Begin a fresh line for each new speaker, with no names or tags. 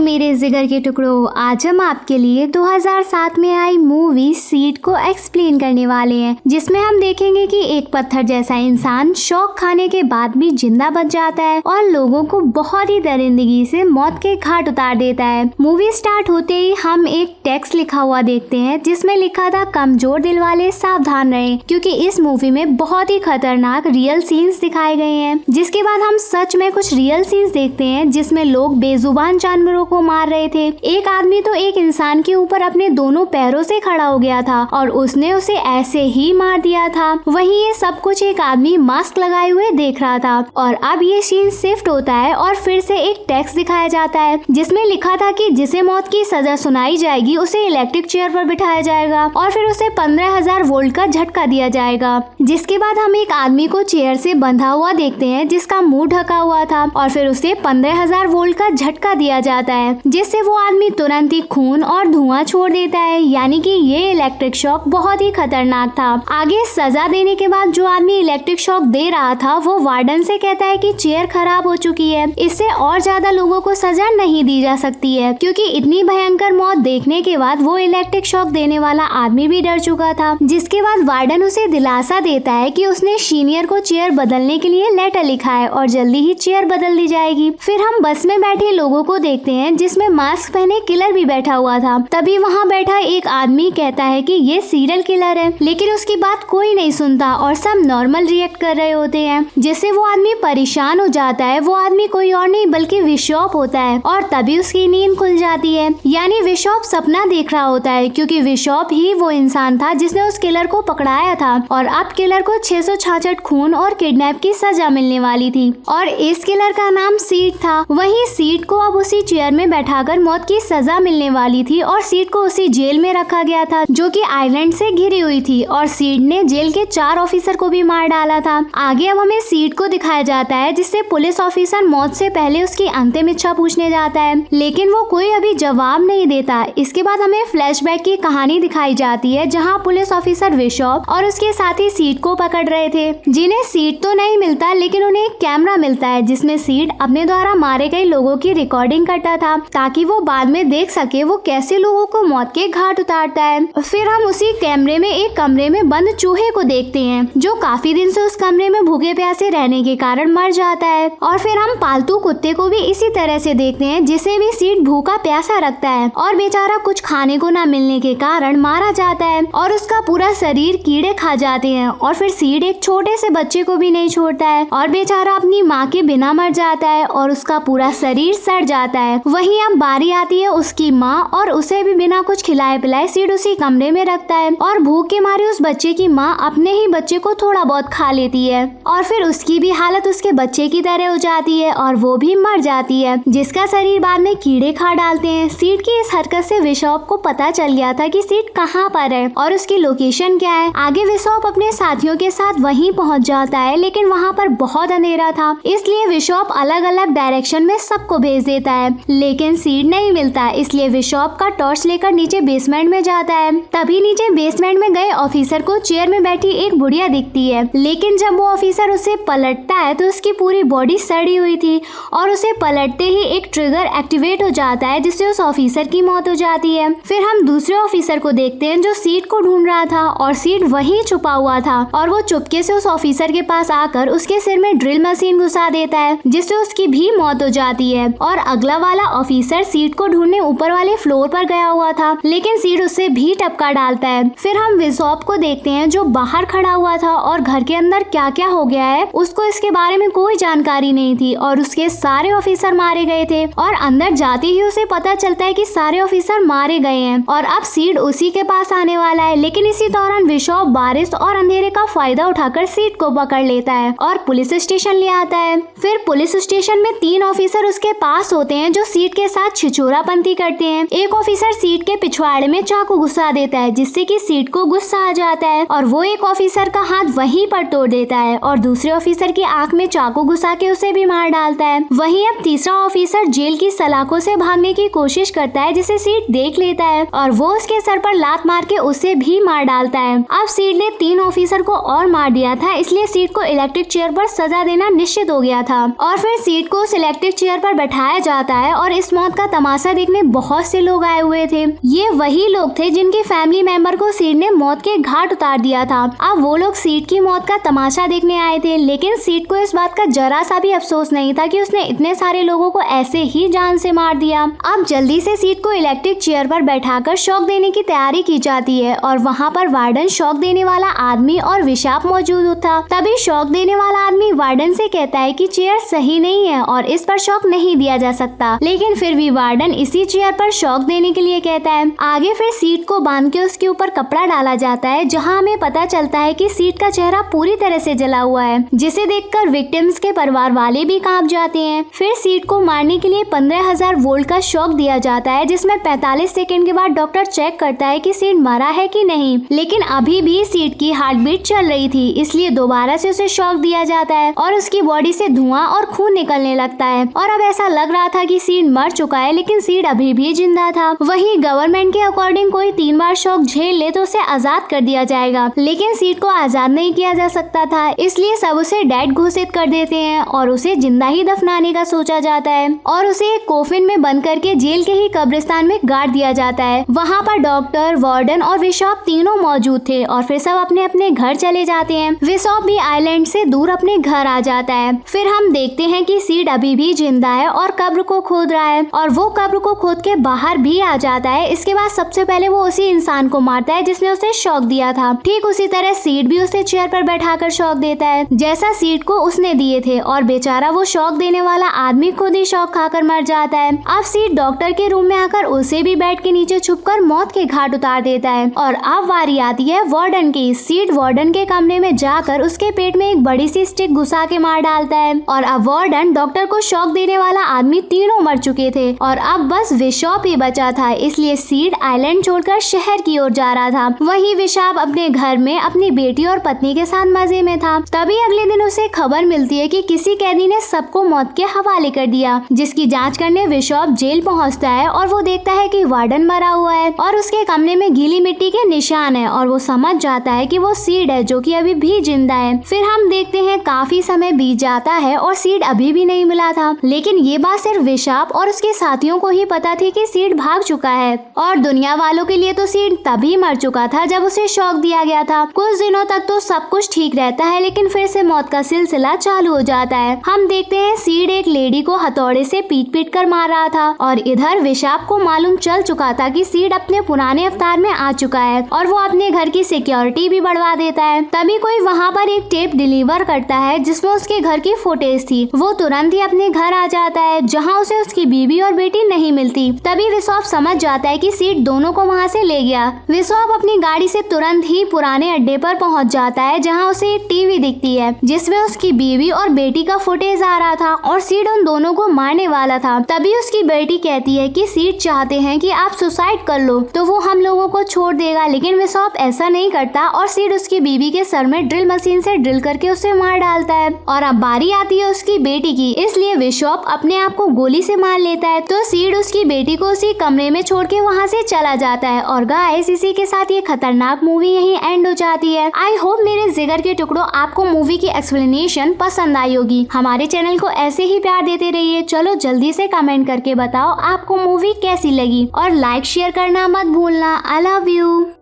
मेरे जिगर के टुकड़ों, आज हम आपके लिए 2007 में आई मूवी सीड को एक्सप्लेन करने वाले हैं, जिसमें हम देखेंगे कि एक पत्थर जैसा इंसान शौक खाने के बाद भी जिंदा बच जाता है और लोगों को बहुत ही दरिंदगी से मौत के घाट उतार देता है। मूवी स्टार्ट होते ही हम एक टेक्स्ट लिखा हुआ देखते हैं, जिसमें लिखा था कमजोर दिल वाले सावधान रहें, क्योंकि इस मूवी में बहुत ही खतरनाक रियल सीन्स दिखाए गए हैं। जिसके बाद हम सच में कुछ रियल सीन्स देखते हैं जिसमें लोग बेजुबान जानवरों को मार रहे थे। एक आदमी तो एक इंसान के ऊपर अपने दोनों पैरों से खड़ा हो गया था और उसने उसे ऐसे ही मार दिया था। वहीं ये सब कुछ एक आदमी मास्क लगाए हुए देख रहा था। और अब ये सीन शिफ्ट होता है और फिर से एक टेक्स्ट दिखाया जाता है, जिसमें लिखा था कि जिसे मौत की सजा सुनाई जाएगी उसे इलेक्ट्रिक चेयर पर बिठाया जाएगा और फिर उसे 15,000 वोल्ट का झटका दिया जाएगा। जिसके बाद हम एक आदमी को चेयर से बंधा हुआ देखते हैं, जिसका मुंह ढका हुआ था और फिर उसे 15,000 वोल्ट का झटका दिया जाता है, जिससे वो आदमी तुरंत ही खून और धुआं छोड़ देता है। यानी कि ये इलेक्ट्रिक शॉक बहुत ही खतरनाक था। आगे सजा देने के बाद जो आदमी इलेक्ट्रिक शॉक दे रहा था वो वार्डन से कहता है कि चेयर खराब हो चुकी है, इससे और ज्यादा लोगों को सजा नहीं दी जा सकती है, क्योंकि इतनी भयंकर मौत देखने के बाद वो इलेक्ट्रिक शॉक देने वाला आदमी भी डर चुका था। जिसके बाद वार्डन उसे दिलासा देता है कि उसने सीनियर को चेयर बदलने के लिए लेटर लिखा है और जल्दी ही चेयर बदल दी जाएगी। फिर हम बस में बैठे लोगों को देखते हैं, जिसमें मास्क पहने किलर भी बैठा हुआ था। तभी वहाँ बैठा एक आदमी कहता है कि ये सीरियल किलर है, लेकिन उसकी बात कोई नहीं सुनता और सब नॉर्मल रिएक्ट कर रहे होते हैं, जिससे वो आदमी परेशान हो जाता है। वो आदमी कोई और नहीं बल्कि विशॉप होता है और तभी उसकी नींद खुल जाती है। यानी विशॉप सपना देख रहा होता है, क्योंकि विशॉप ही वो इंसान था जिसने उस किलर को पकड़ाया था और अब किलर को 666 खून और किडनैप की सजा मिलने वाली थी और इस किलर का नाम सीड था। वहीं सीड को अब उसी चेयर में बैठाकर मौत की सजा मिलने वाली थी और सीड को उसी जेल में रखा गया था जो कि आइलैंड से घिरी हुई थी और सीड ने जेल के 4 ऑफिसर को भी मार डाला था। आगे अब हमें सीड को दिखाया जाता है, जिससे पुलिस ऑफिसर मौत से पहले उसकी अंतिम इच्छा पूछने जाता है, लेकिन वो कोई अभी जवाब नहीं देता। इसके बाद हमें फ्लैशबैक की कहानी दिखाई जाती है, जहाँ पुलिस ऑफिसर विशॉप और उसके साथी सीड को पकड़ रहे थे, जिन्हें सीड तो नहीं मिलता लेकिन उन्हें एक कैमरा मिलता है, जिसमें सीड अपने द्वारा मारे गए लोगों की रिकॉर्डिंग करता था ताकि वो बाद में देख सके वो कैसे लोगों को मौत के घाट उतारता है। फिर हम उसी कैमरे में एक कमरे में बंद चूहे को देखते हैं, जो काफी दिन से उस कमरे में भूखे प्यासे रहने के कारण मर जाता है। और फिर हम पालतू कुत्ते को भी इसी तरह से देखते हैं, जिसे भी सीड भूखा प्यासा रखता है और बेचारा कुछ खाने को न मिलने के कारण मारा जाता है और उसका पूरा शरीर कीड़े खा जाते हैं। और फिर सीड एक छोटे से बच्चे को भी नहीं छोड़ता है और बेचारा अपनी माँ के बिना मर जाता है और उसका पूरा शरीर सड़ जाता है। वहीं अब बारी आती है उसकी माँ और उसे भी बिना कुछ खिलाए पिलाए सीड उसी कमरे में रखता है और भूख के मारे उस बच्चे की माँ अपने ही बच्चे को थोड़ा बहुत खा लेती है और फिर उसकी भी हालत उसके बच्चे की तरह हो जाती है और वो भी मर जाती है, जिसका शरीर बाद में कीड़े खा डालते हैं। सीड की इस हरकत से विशॉप को पता चल गया था कि सीड कहाँ पर है और उसकी लोकेशन क्या है। आगे विशॉप अपने साथियों के साथ वहीं पहुँच जाता है, लेकिन वहाँ पर बहुत अंधेरा था, इसलिए विशॉप अलग अलग डायरेक्शन में सबको भेज देता है, लेकिन सीड नहीं मिलता। इसलिए विशॉप का टॉर्च लेकर नीचे बेसमेंट में जाता है। तभी नीचे बेसमेंट में गए ऑफिसर को चेयर में बैठी एक बुढ़िया दिखती है, लेकिन जब वो ऑफिसर उसे पलटता है तो उसकी पूरी बॉडी सड़ी हुई थी और उसे पलटते ही एक ट्रिगर एक्टिवेट हो जाता है, जिससे उस ऑफिसर की मौत हो जाती है। फिर हम दूसरे ऑफिसर को देखते हैं जो सीड को ढूंढ रहा था और सीड वहीं छुपा हुआ था और वो चुपके से उस ऑफिसर के पास आकर उसके सिर में ड्रिल मशीन घुसा देता है, जिससे उसकी भी मौत हो जाती है। और अगला वाला ऑफिसर सीड को ढूंढने ऊपर वाले फ्लोर पर गया हुआ था, लेकिन सीड उससे भी टपका डालता है। फिर हम विशॉप को देखते हैं जो बाहर खड़ा हुआ था और घर के अंदर क्या क्या हो गया है उसको इसके बारे में कोई जानकारी नहीं थी और उसके सारे ऑफिसर मारे गए थे और अंदर जाते ही उसे पता चलता है कि सारे ऑफिसर मारे गए हैं और अब सीड उसी के पास आने वाला है। लेकिन इसी दौरान विशॉप बारिश और अंधेरे का फायदा उठाकर सीड को पकड़ लेता है और पुलिस स्टेशन ले आता है। फिर पुलिस स्टेशन में 3 ऑफिसर उसके पास होते हैं जो सीड के साथ छिछोरापंती करते हैं। एक ऑफिसर सीड के पिछवाड़े में चाकू घुसा देता है, जिससे कि सीड को गुस्सा आ जाता है और वो एक ऑफिसर का हाथ वहीं पर तोड़ देता है और दूसरे ऑफिसर की आंख में चाकू घुसा के उसे भी मार डालता है। वहीं अब तीसरा ऑफिसर जेल की सलाखों से भागने की कोशिश करता है, जिसे सीड देख लेता है और वो उसके सर पर लात मार के उसे भी मार डालता है। अब सीड ने 3 ऑफिसर को और मार दिया था, इसलिए सीड को इलेक्ट्रिक चेयर पर सजा देना निश्चित हो गया था और फिर सीड को उस इलेक्ट्रिक चेयर पर बैठाया जाता है और और इस मौत का तमाशा देखने बहुत से लोग आए हुए थे। ये वही लोग थे जिनके फैमिली मेंबर को सीड ने मौत के घाट उतार दिया था। अब वो लोग सीड की मौत का तमाशा देखने आए थे, लेकिन सीड को इस बात का जरा सा भी अफसोस नहीं था कि उसने इतने सारे लोगों को ऐसे ही जान से मार दिया। अब जल्दी से सीड को इलेक्ट्रिक चेयर पर बैठाकर शॉक देने की तैयारी की जाती है और वहाँ पर वार्डन शॉक देने वाला आदमी और विशाप मौजूद था। तभी शॉक देने वाला आदमी वार्डन से कहता है कि चेयर सही नहीं है और इस पर शॉक नहीं दिया जा सकता, लेकिन फिर भी वार्डन इसी चेयर पर शॉक देने के लिए कहता है। आगे फिर सीड को बांध के उसके ऊपर कपड़ा डाला जाता है, जहाँ हमें पता चलता है कि सीड का चेहरा पूरी तरह से जला हुआ है, जिसे देखकर विक्टिम्स के परिवार वाले भी कांप जाते हैं। फिर सीड को मारने के लिए 15,000 वोल्ट का शॉक दिया जाता है, जिसमें 45 सेकंड के बाद डॉक्टर चेक करता है कि सीड मरा है कि नहीं, लेकिन अभी भी सीड की हार्ट बीट चल रही थी, इसलिए दोबारा से उसे शॉक दिया जाता है और उसकी बॉडी से धुआं और खून निकलने लगता है। और अब ऐसा लग रहा था कि सीड मर चुका है, लेकिन सीड अभी भी जिंदा था। वहीं गवर्नमेंट के अकॉर्डिंग कोई 3 बार शॉक झेल ले तो उसे आजाद कर दिया जाएगा, लेकिन सीड को आजाद नहीं किया जा सकता था, इसलिए सब उसे डेड घोषित कर देते हैं और उसे जिंदा ही दफनाने का सोचा जाता है और उसे एक कोफिन में बंद करके जेल के ही कब्रिस्तान में गाड़ दिया जाता है। वहाँ पर डॉक्टर, वार्डन और विशाप तीनों मौजूद थे और फिर सब अपने अपने घर चले जाते हैं। विशाप भी आइलैंड से दूर अपने घर आ जाता है। फिर हम देखते हैं कि सीड अभी भी जिंदा है और कब्र को खोद रहा है और वो कब्र को खोद के बाहर भी आ जाता है। इसके बाद सबसे पहले वो उसी इंसान को मारता है जिसने उसे शॉक दिया था। ठीक उसी तरह सीड भी उसे चेयर पर बैठाकर शॉक देता है जैसा सीड को उसने दिए थे और बेचारा वो शॉक देने वाला आदमी खुद ही शॉक खाकर मर जाता है। अब सीड डॉक्टर के रूम में आकर उसे भी बेड के नीचे छुपकर मौत के घाट उतार देता है और अब बारी आती है वार्डन की। सीड वार्डन के कमरे में जाकर उसके पेट में एक बड़ी सी स्टिक घुसा के मार डालता है और अब वार्डन, डॉक्टर को शॉक देने वाला आदमी तीनों मर चुके थे और अब बस विशाप ही बचा था, इसलिए सीड आइलैंड छोड़कर शहर की ओर जा रहा था। वहीं विशाप अपने घर में अपनी बेटी और पत्नी के साथ मजे में था। तभी अगले दिन उसे खबर मिलती है कि किसी कैदी ने सबको मौत के हवाले कर दिया, जिसकी जांच करने विशाप जेल पहुंचता है और वो देखता है कि वार्डन मरा हुआ है और उसके कमरे में गीली मिट्टी के निशान है और वो समझ जाता है कि वो सीड है जो कि अभी भी जिंदा है। फिर हम देखते हैं काफी समय बीत जाता है और सीड अभी भी नहीं मिला था, लेकिन ये बात सिर्फ विशाप और उसके साथियों को ही पता थी कि सीड भाग चुका है और दुनिया वालों के लिए तो सीड तभी मर चुका था जब उसे शॉक दिया गया था। कुछ दिनों तक तो सब कुछ ठीक रहता है, लेकिन फिर से मौत का सिलसिला चालू हो जाता है। हम देखते हैं सीड एक लेडी को हथौड़े से पीट पीट कर मार रहा था और इधर विशाप को मालूम चल चुका था कि सीड अपने पुराने अवतार में आ चुका है और वो अपने घर की सिक्योरिटी भी बढ़वा देता है। तभी कोई वहाँ पर एक टेप डिलीवर करता है जिसमें उसके घर की फुटेज थी। वो तुरंत ही अपने घर आ जाता है जहाँ उसे उसकी बीवी और बेटी नहीं मिलती। तभी विशाप समझ जाता है कि सीड दोनों को वहाँ से ले गया। विशाप अपनी गाड़ी से तुरंत ही पुराने अड्डे पर पहुँच जाता है जहाँ उसे एक टीवी दिखती है जिसमें उसकी बीवी और बेटी का फुटेज आ रहा था और सीड उन दोनों को मारने वाला था। तभी उसकी बेटी कहती है कि सीड चाहते हैं कि आप सुसाइड कर लो तो वो हम लोगों को छोड़ देगा, लेकिन विशाप ऐसा नहीं करता और सीड उसकी बीवी के सर में ड्रिल मशीन से ड्रिल करके उसे मार डालता है। और अब बारी आती है उसकी बेटी की, इसलिए विशाप अपने आप को गोली से मार लेता है। तो सीड उसकी बेटी को उसी कमरे में छोड़ के वहाँ से चला जाता है। और गाइस, इसी के साथ ये खतरनाक मूवी यहीं एंड हो जाती है। आई होप मेरे जिगर के टुकड़ों आपको मूवी की एक्सप्लेनेशन पसंद आई होगी। हमारे चैनल को ऐसे ही प्यार देते रहिए। चलो जल्दी से कमेंट करके बताओ आपको मूवी कैसी लगी और लाइक शेयर करना मत भूलना। I love you.